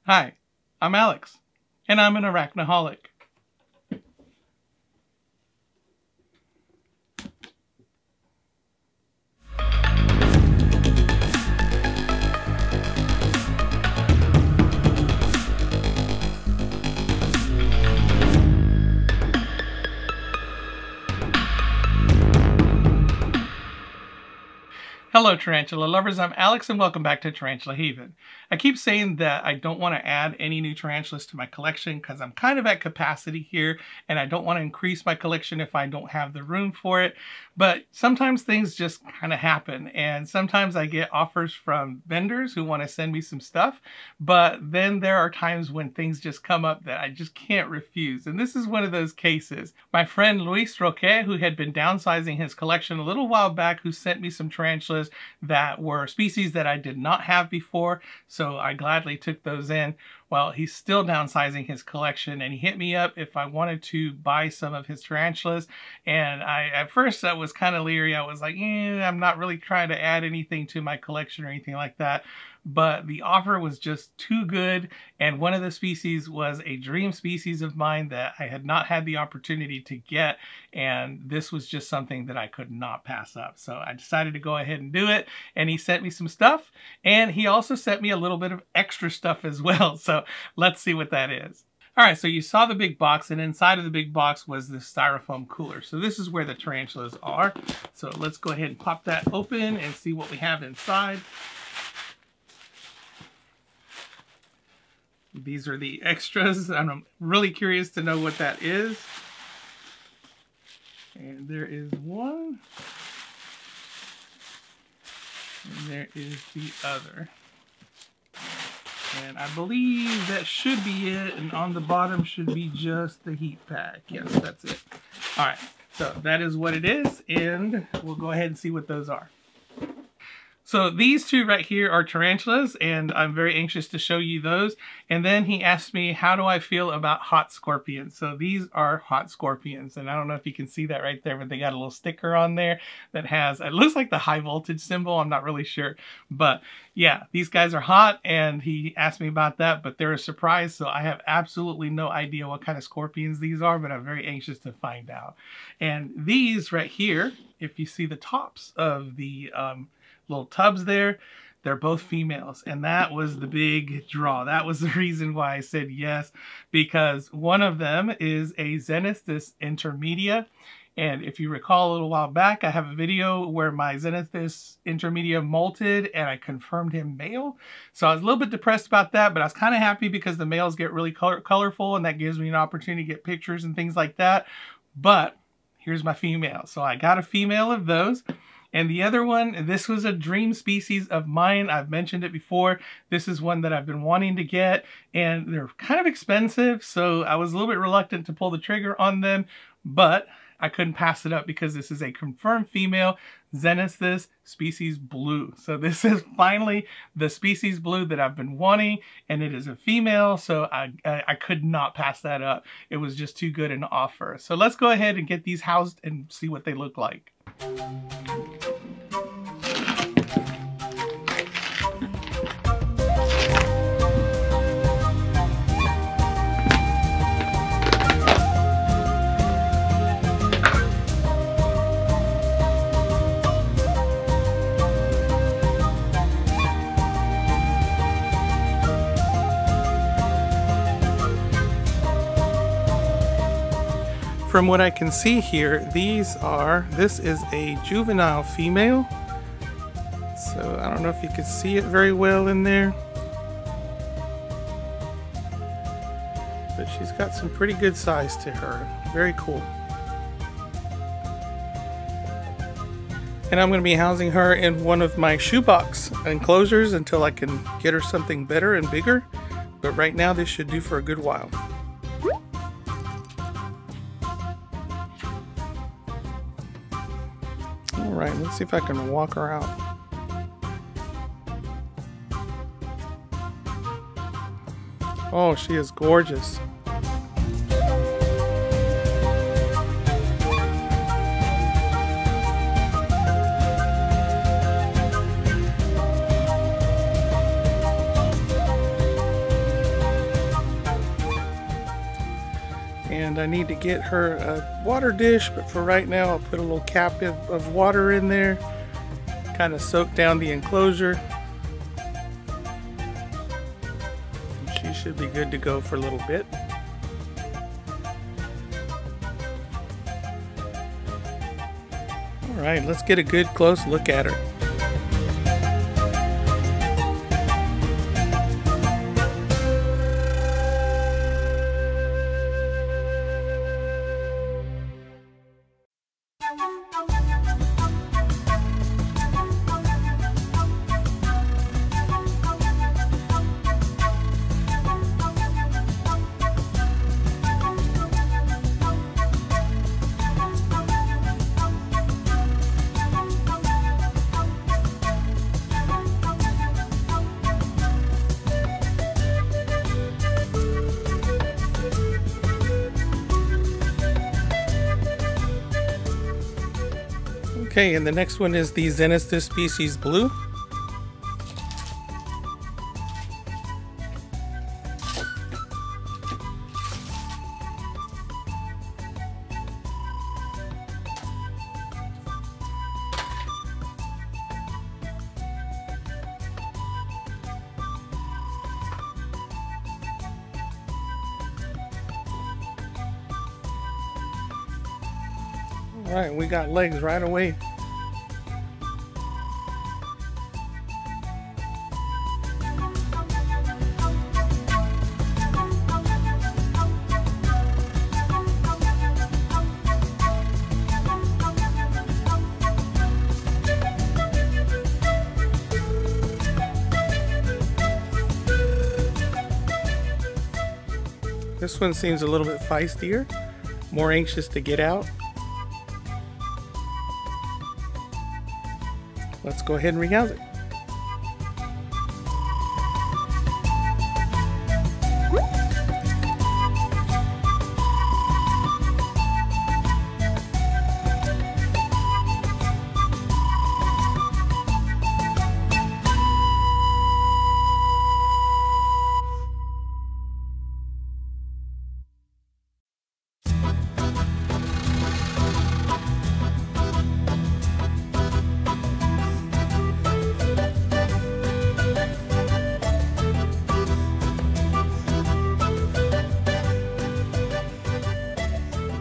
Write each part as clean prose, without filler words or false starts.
Hi, I'm Alex, and I'm an arachnoholic. Hello tarantula lovers, I'm Alex and welcome back to Tarantula Haven. I keep saying that I don't want to add any new tarantulas to my collection because I'm kind of at capacity here and I don't want to increase my collection if I don't have the room for it. But sometimes things just kind of happen, and sometimes I get offers from vendors who want to send me some stuff, but then there are times when things just come up that I just can't refuse, and this is one of those cases. My friend Luis Roque, who had been downsizing his collection a little while back, who sent me some tarantulas that were species that I did not have before, so I gladly took those in. Well, he's still downsizing his collection, and he hit me up if I wanted to buy some of his tarantulas. And at first I was kind of leery. I was like, I'm not really trying to add anything to my collection or anything like that. But the offer was just too good, and one of the species was a dream species of mine that I had not had the opportunity to get, and this was just something that I could not pass up. So I decided to go ahead and do it, and he sent me some stuff, and he also sent me a little bit of extra stuff as well. So let's see what that is. All right, so you saw the big box, and inside of the big box was this styrofoam cooler. So this is where the tarantulas are. So let's go ahead and pop that open and see what we have inside. These are the extras. I'm really curious to know what that is. And there is one. And there is the other. And I believe that should be it. And on the bottom should be just the heat pack. Yes, that's it. All right, so that is what it is. And we'll go ahead and see what those are. So these two right here are tarantulas, and I'm very anxious to show you those. And then he asked me, how do I feel about hot scorpions? So these are hot scorpions, and I don't know if you can see that right there, but they got a little sticker on there that has, it looks like the high voltage symbol. I'm not really sure, but yeah, these guys are hot, and he asked me about that, but they're a surprise, so I have absolutely no idea what kind of scorpions these are, but I'm very anxious to find out. And these right here, if you see the tops of the little tubs there, they're both females, and that was the big draw. That was the reason why I said yes, because one of them is a Xenithus intermedia, and if you recall a little while back, I have a video where my Xenithus intermedia molted and I confirmed him male. So I was a little bit depressed about that, but I was kind of happy because the males get really colorful, and that gives me an opportunity to get pictures and things like that. But here's my female. So I got a female of those. And the other one, this was a dream species of mine. I've mentioned it before. This is one that I've been wanting to get, and they're kind of expensive, so I was a little bit reluctant to pull the trigger on them, but I couldn't pass it up because this is a confirmed female Xenithus species blue. So this is finally the species blue that I've been wanting, and it is a female, so I could not pass that up. It was just too good an offer. So let's go ahead and get these housed and see what they look like. From what I can see here, this is a juvenile female. So I don't know if you can see it very well in there, but she's got some pretty good size to her. Very cool. And I'm going to be housing her in one of my shoebox enclosures until I can get her something better and bigger. But right now this should do for a good while. Alright, let's see if I can walk her out. Oh, she is gorgeous. And I need to get her a water dish, but for right now I'll put a little cap of water in there, kind of soak down the enclosure. And she should be good to go for a little bit. Alright, let's get a good close look at her. Okay, and the next one is the Xenistus species blue. Alright, we got legs right away. This one seems a little bit feistier, more anxious to get out. Let's go ahead and rehouse it.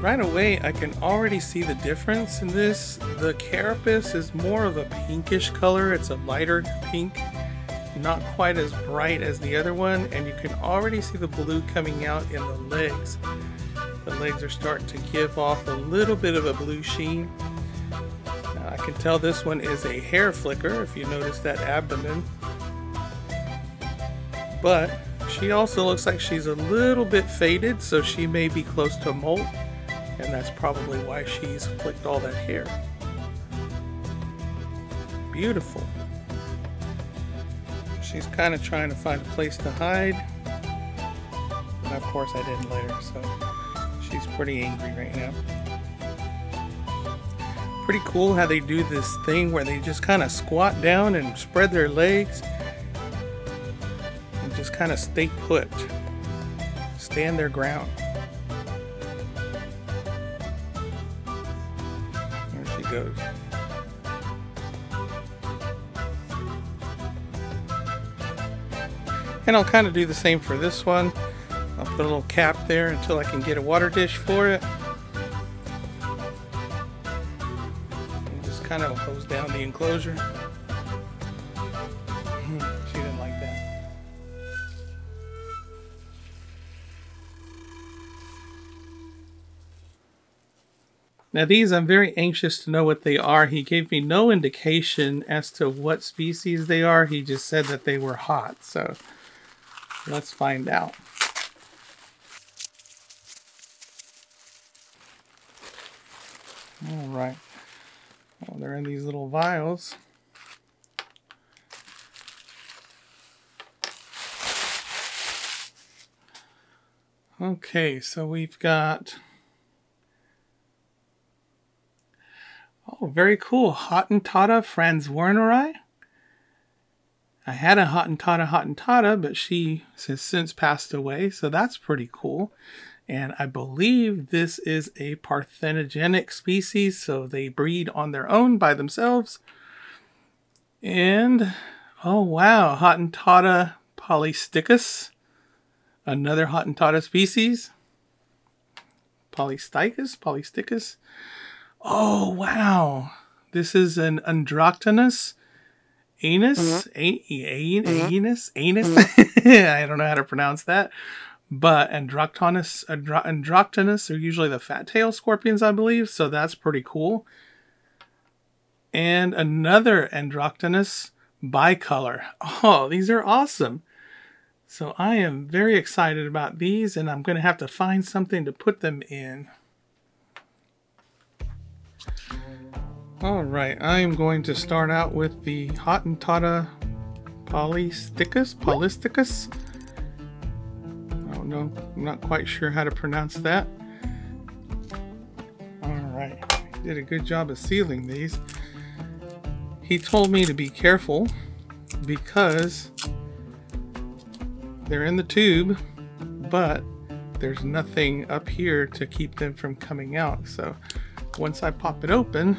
Right away, I can already see the difference in this. The carapace is more of a pinkish color. It's a lighter pink, not quite as bright as the other one, and you can already see the blue coming out in the legs. The legs are starting to give off a little bit of a blue sheen. I can tell this one is a hair flicker, if you notice that abdomen. But she also looks like she's a little bit faded, so she may be close to molt. And that's probably why she's flicked all that hair. Beautiful. She's kind of trying to find a place to hide. And of course I didn't let her, so she's pretty angry right now. Pretty cool how they do this thing where they just kind of squat down and spread their legs. And just kind of stay put. Stand their ground. Goes. And I'll kind of do the same for this one. I'll put a little cap there until I can get a water dish for it. And just kind of hose down the enclosure. She didn't like that. Now these, I'm very anxious to know what they are. He gave me no indication as to what species they are. He just said that they were hot. So let's find out. All right. Well, they're in these little vials. Okay, so we've got... Oh, very cool. Hottentotta franzwarneri. I had a Hottentotta, but she has since passed away, so that's pretty cool. And I believe this is a parthenogenic species, so they breed on their own by themselves. And, oh wow, Hottentotta polysticus, another Hottentotta species. Polysticus. Oh wow, this is an androctonus anus. Anus. I don't know how to pronounce that. But androctonus are usually the fat tail scorpions, I believe. So that's pretty cool. And another androctonus bicolor. Oh, these are awesome. So I am very excited about these, and I'm going to have to find something to put them in. All right, I am going to start out with the Hottentotta polysticus. Oh no, I'm not quite sure how to pronounce that. All right, he did a good job of sealing these. He told me to be careful because they're in the tube, but there's nothing up here to keep them from coming out. So once I pop it open,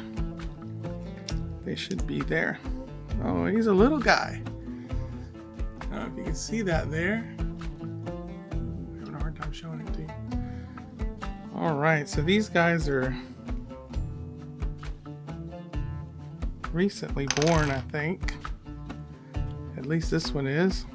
they should be there. Oh, he's a little guy. I don't know if you can see that there. I'm having a hard time showing it to you. All right, so these guys are recently born, I think. At least this one is.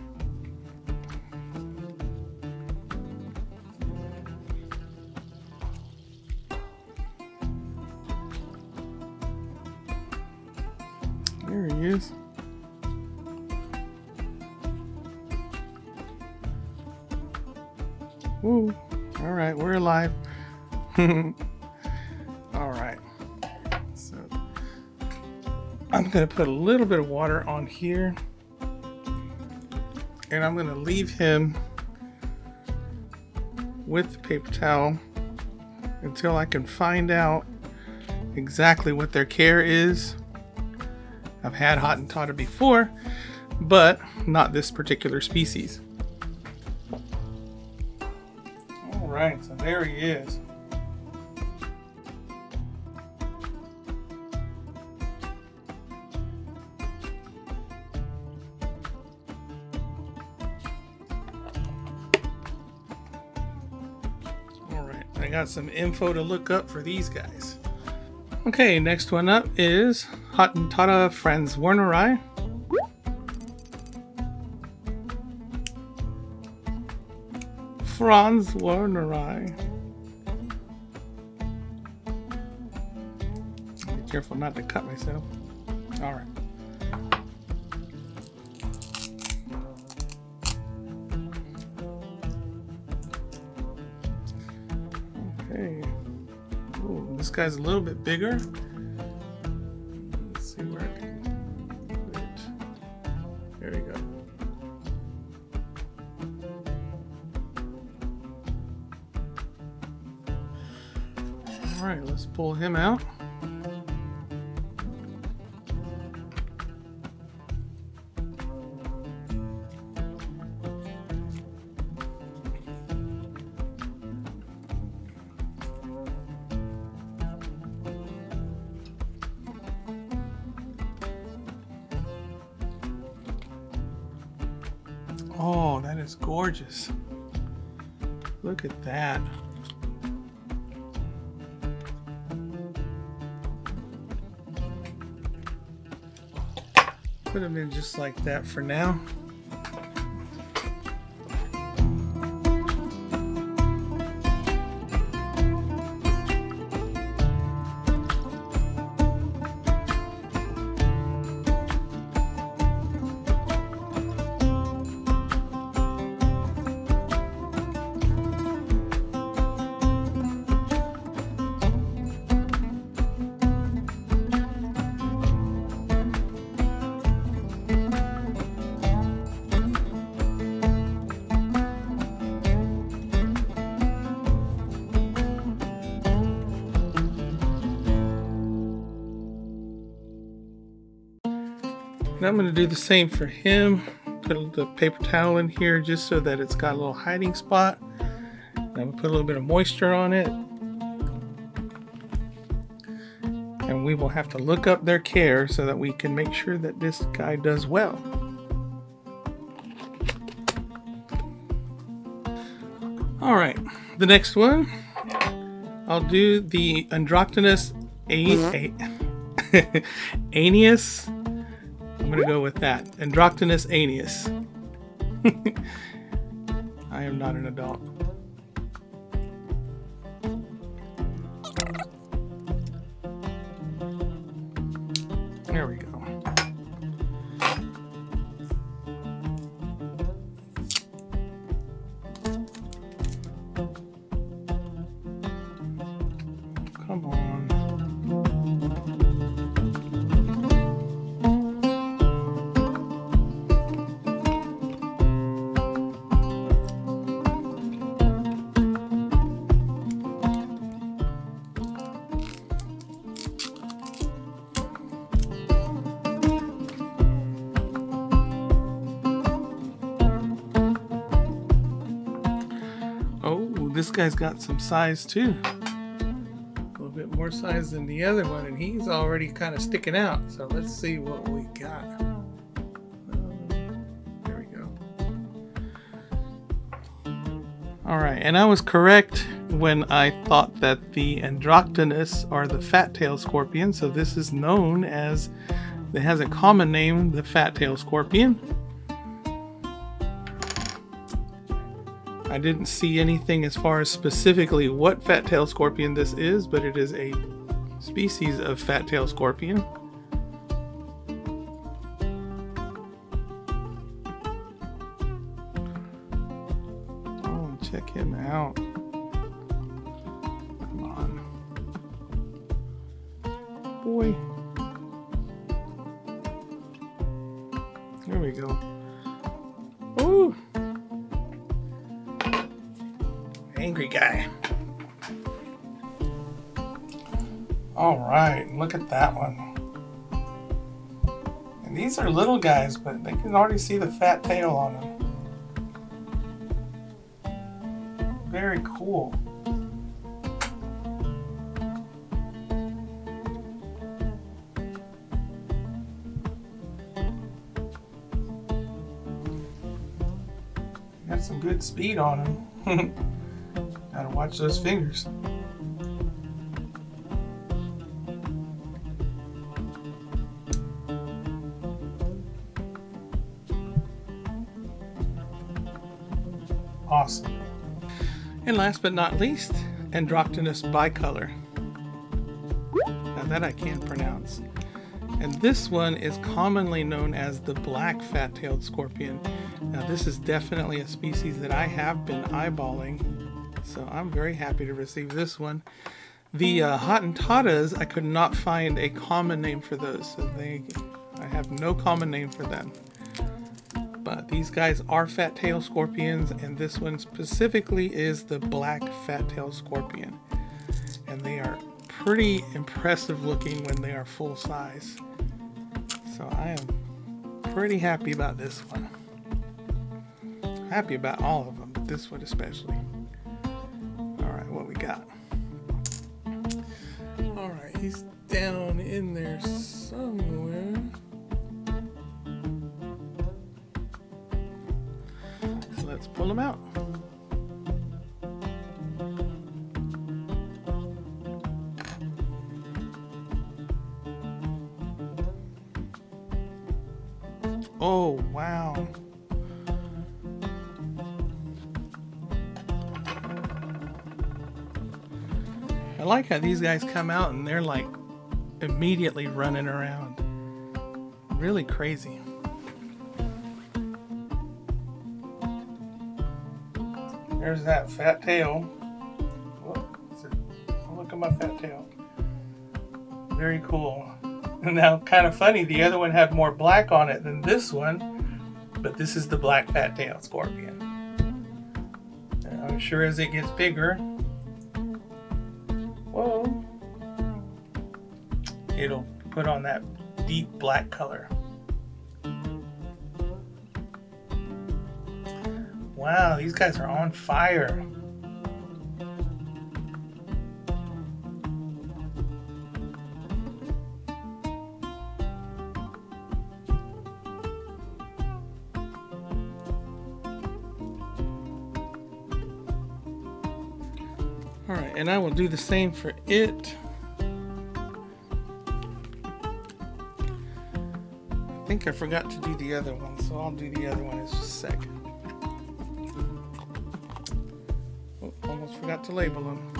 There he is. Woo. All right, we're alive. All right. So I'm going to put a little bit of water on here. And I'm going to leave him with the paper towel until I can find out exactly what their care is. I've had Hottentotta before, but not this particular species. All right, so there he is. All right, I got some info to look up for these guys. Okay, next one up is Hottentotta franzwerneri. Be careful not to cut myself. All right. Okay. Ooh, this guy's a little bit bigger. Let's see where I can put it. There we go. All right, let's pull him out. Oh, that is gorgeous. Look at that. Put them in just like that for now. And I'm going to do the same for him. Put the paper towel in here just so that it's got a little hiding spot. And we put a little bit of moisture on it. And we will have to look up their care so that we can make sure that this guy does well. All right, the next one, I'll do the Arachnoholic Aeneas. I'm gonna go with that. Arachnoholic Aeneas. I am not an adult. There we go. Come on. Oh, this guy's got some size too. A little bit more size than the other one, and he's already kind of sticking out. So let's see what we got. There we go. All right, and I was correct when I thought that the Arachnoholic are the fat-tailed scorpion. So this is known as, it has a common name, the fat-tailed scorpion. I didn't see anything as far as specifically what fat-tailed scorpion this is, but it is a species of fat-tailed scorpion. Oh, check him out. Come on. Boy. There we go. Ooh. Angry guy. All right, look at that one. And these are little guys, but they can already see the fat tail on them. Very cool. Got some good speed on him. Gotta watch those fingers. Awesome. And last but not least, Arachnoholic bicolor. Now that I can't pronounce. And this one is commonly known as the black fat-tailed scorpion. Now this is definitely a species that I have been eyeballing, so I'm very happy to receive this one. The Hottentotas, I could not find a common name for those, so I have no common name for them. But these guys are fat-tailed scorpions, and this one specifically is the black fat-tailed scorpion. And they are pretty impressive looking when they are full size. So I am pretty happy about this one. Happy about all of them, but this one especially. Alright, what we got? Alright, he's down in there somewhere. Let's pull him out. Oh, wow. I like how these guys come out and they're like immediately running around. Really crazy. There's that fat tail. Look at my fat tail. Very cool. Now, kind of funny, the other one had more black on it than this one, but this is the black fat-tailed scorpion. And I'm sure as it gets bigger, whoa, it'll put on that deep black color. Wow, these guys are on fire. All right, and I will do the same for it. I think I forgot to do the other one, so I'll do the other one in just a second. Oh, almost forgot to label them.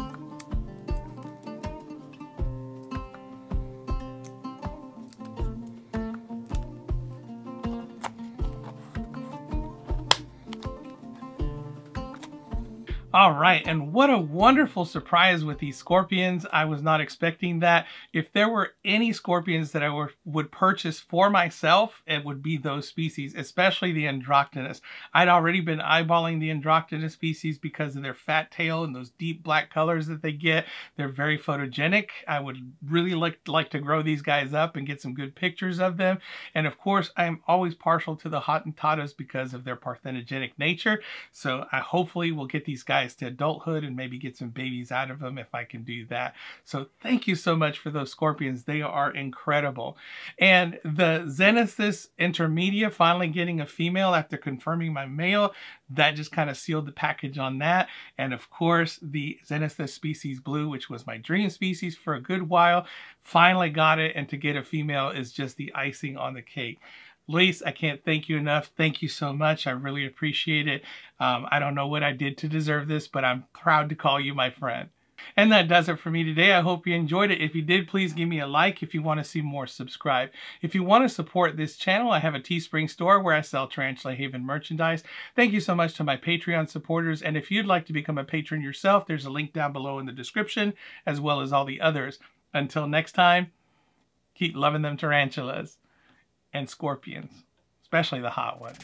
All right, and what a wonderful surprise with these scorpions. I was not expecting that. If there were any scorpions that I would purchase for myself, it would be those species, especially the Arachnoholic. I'd already been eyeballing the Arachnoholic species because of their fat tail and those deep black colors that they get. They're very photogenic. I would really like to grow these guys up and get some good pictures of them. And of course, I'm always partial to the Hottentotas because of their parthenogenic nature. So I hopefully will get these guys to adulthood and maybe get some babies out of them if I can do that. So thank you so much for those scorpions. They are incredible. And the Xenethus intermedia finally getting a female after confirming my male, that just kind of sealed the package on that. And of course, the Xenethus species blue, which was my dream species for a good while, finally got it. And to get a female is just the icing on the cake. Luis, I can't thank you enough. Thank you so much. I really appreciate it. I don't know what I did to deserve this, but I'm proud to call you my friend. And that does it for me today. I hope you enjoyed it. If you did, please give me a like. If you want to see more, subscribe. If you want to support this channel, I have a Teespring store where I sell Tarantula Haven merchandise. Thank you so much to my Patreon supporters. And if you'd like to become a patron yourself, there's a link down below in the description, as well as all the others. Until next time, keep loving them tarantulas and scorpions, especially the hot ones.